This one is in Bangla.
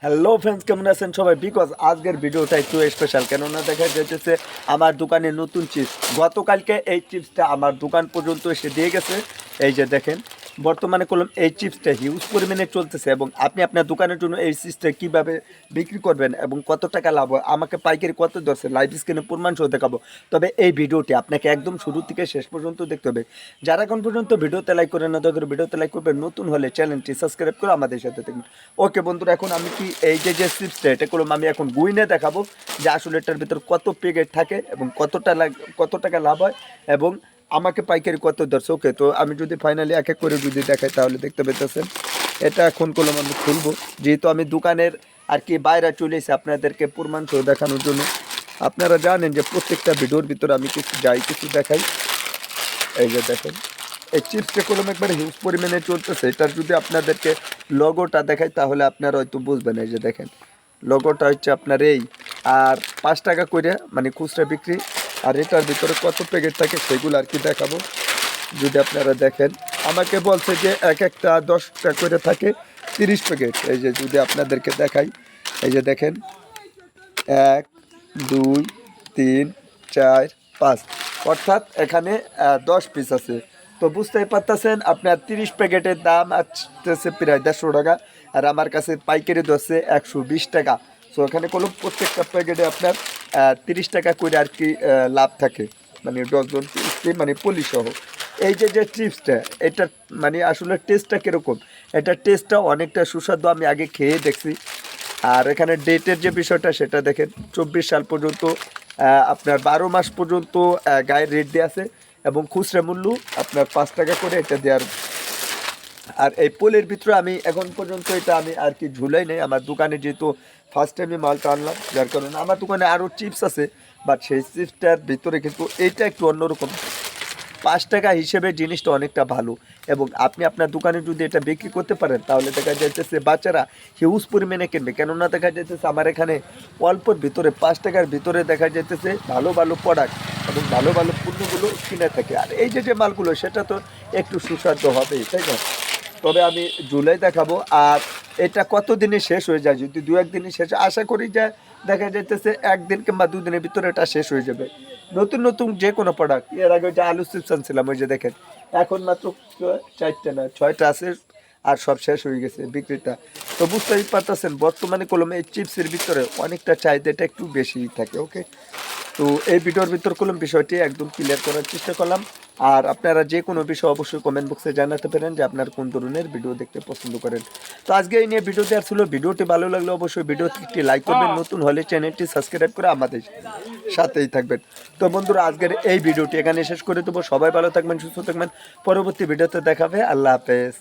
হ্যালো ফ্রেন্ডস, কেমন আছেন সবাই? বিকজ আজকের ভিডিওটা একটু স্পেশাল, কেননা দেখা যাচ্ছে আমার দোকানে নতুন চিপস গতকালকে এই চিপসটা আমার দোকান পর্যন্ত এসে দিয়ে গেছে। এই যে দেখেন, বর্তমানে কলম এই চিপসটা হিউজ পরিমাণে চলতেছে এবং আপনি আপনার দোকানের জন্য এই চিপসটা কীভাবে বিক্রি করবেন এবং কত টাকা লাভ হয় আমাকে পাইকারি কত ধরছে লাইভ স্ক্রিনে প্রমাণ সহ দেখাবো। তবে এই ভিডিওটি আপনাকে একদম শুরু থেকে শেষ পর্যন্ত দেখতে হবে। যারা এখন পর্যন্ত ভিডিওতে লাইক করেন না, দয়া করে ভিডিওতে লাইক করবেন, নতুন হলে চ্যানেলটি সাবস্ক্রাইব করে আমাদের সাথে থাকবেন। ওকে বন্ধুরা, এখন আমি কি এই যে চিপসটা এটা করলাম, আমি এখন গুইনে দেখাবো যে আসলে এটার ভিতর কত প্যাকেট থাকে এবং কত টাকা লাভ হয় এবং আমাকে পাইকারি কত ধরছে। ওকে, তো আমি যদি ফাইনালি এক এক করে যদি দেখাই তাহলে দেখতে পেতেছেন এটা এখন করলাম আমি খুলবো, যেহেতু আমি দোকানের আর কি বাইরে চলে এসে আপনাদেরকে প্রমাণ সহ দেখানোর জন্য। আপনারা জানেন যে প্রত্যেকটা ভিডিওর ভিতরে আমি কিছু দেখাই। এই যে দেখেন, এই চিপসটা কলম একবার হিউজ পরিমাণে চলতেছে। এটার যদি আপনাদেরকে লগোটা দেখাই তাহলে আপনারা হয়তো বুঝবেন। এই যে দেখেন, লগোটা হচ্ছে আপনার এই, আর 5 টাকা করে মানে খুচরা বিক্রি। আর এটার ভিতরে কত প্যাকেট থাকে সেগুলো আর কি দেখাবো। যদি আপনারা দেখেন, আমাকে বলছে যে এক একটা 10টা করে থাকে, 30 প্যাকেট। এই যে যদি আপনাদেরকে দেখাই, এই যে দেখেন 1 2 3 4 5, অর্থাৎ এখানে 10 পিস আছে। তো বুঝতেই পারতেছেন আপনার 30 প্যাকেটের দাম আসতেছে প্রায় 150 টাকা, আর আমার কাছে পাইকারি ধরছে 120 টাকা। সো এখানে কোনো প্রত্যেকটা প্যাকেটে আপনার 30 টাকা করে আর কি লাভ থাকে, মানে 10 জন মানে পলি সহ। এই যে চিপসটা, এটা মানে আসলে টেস্টটা কীরকম, এটার টেস্টটা অনেকটা সুস্বাদু, আমি আগে খেয়ে দেখছি। আর এখানে ডেটের যে বিষয়টা সেটা দেখেন, 24 সাল পর্যন্ত আপনার 12 মাস পর্যন্ত গায়ের রেট দেওয়া আছে এবং খুচরা মূল্য আপনার 5 টাকা করে এটা দেওয়ার। আর এই পোলের ভিতরে আমি এখন পর্যন্ত এটা আমি আর কি ঝুলাই নেই আমার দোকানে, যেহেতু ফার্স্ট টাইমে মালটা আনলাম, যার কারণে আমার দোকানে আরও চিপস আছে, বাট সেই চিপসটার ভিতরে কিন্তু এইটা একটু অন্যরকম। 5 টাকা হিসেবে জিনিসটা অনেকটা ভালো এবং আপনি আপনার দোকানে যদি এটা বিক্রি করতে পারেন তাহলে দেখা যাইতেছে বাচ্চারা হিউজ পরিমাণে কিনবে। কেননা দেখা যাইতেছে আমার এখানে অল্পর ভিতরে 5 টাকার ভিতরে দেখা যাইতেছে ভালো ভালো প্রোডাক্ট এবং ভালো ভালো পণ্যগুলো কিনে থাকে। আর এই যে মালগুলো সেটা তো একটু সুস্বাদু হবেই, তাই না? তবে আমি জুলাই দেখাবো। আর এটা কত দিনে শেষ হয়ে যায়, যদি 1-2 দিনে শেষ, আশা করি যে দেখা যাইতেছে 1 দিন কিংবা 2 দিনের ভিতরে এটা শেষ হয়ে যাবে। নতুন নতুন যে কোনো প্রোডাক্ট, এর আগে যে আলু চিপস আনছিলাম ওই যে দেখেন, এখন মাত্র 4টা না 6টা আছে, আর সব শেষ হয়ে গেছে বিক্রিটা। তো বুঝতেই পারতেছেন বর্তমানে কলমে এই চিপসের ভিতরে অনেকটা চাহিদাটা একটু বেশি থাকে। ওকে, তো এই ভিডিওর ভিতর কলম বিষয়টি একদম ক্লিয়ার করার চেষ্টা করলাম। আর আপনারা যে কোনো বিষয় অবশ্যই কমেন্ট বক্সে জানাতে পারেন যে আপনার কোন ধরনের ভিডিও দেখতে পছন্দ করেন। তো আজকে এই নিয়ে ভিডিও দেওয়ার ছিল। ভিডিওটি ভালো লাগলে অবশ্যই ভিডিওটি একটি লাইক করবেন, নতুন হলে চ্যানেলটি সাবস্ক্রাইব করে আমাদের সাথেই থাকবেন। তো বন্ধুরা, আজকের এই ভিডিওটি এখানে শেষ করে দেবো। সবাই ভালো থাকবেন, সুস্থ থাকবেন, পরবর্তী ভিডিওতে দেখাবে। আল্লাহ হাফেজ।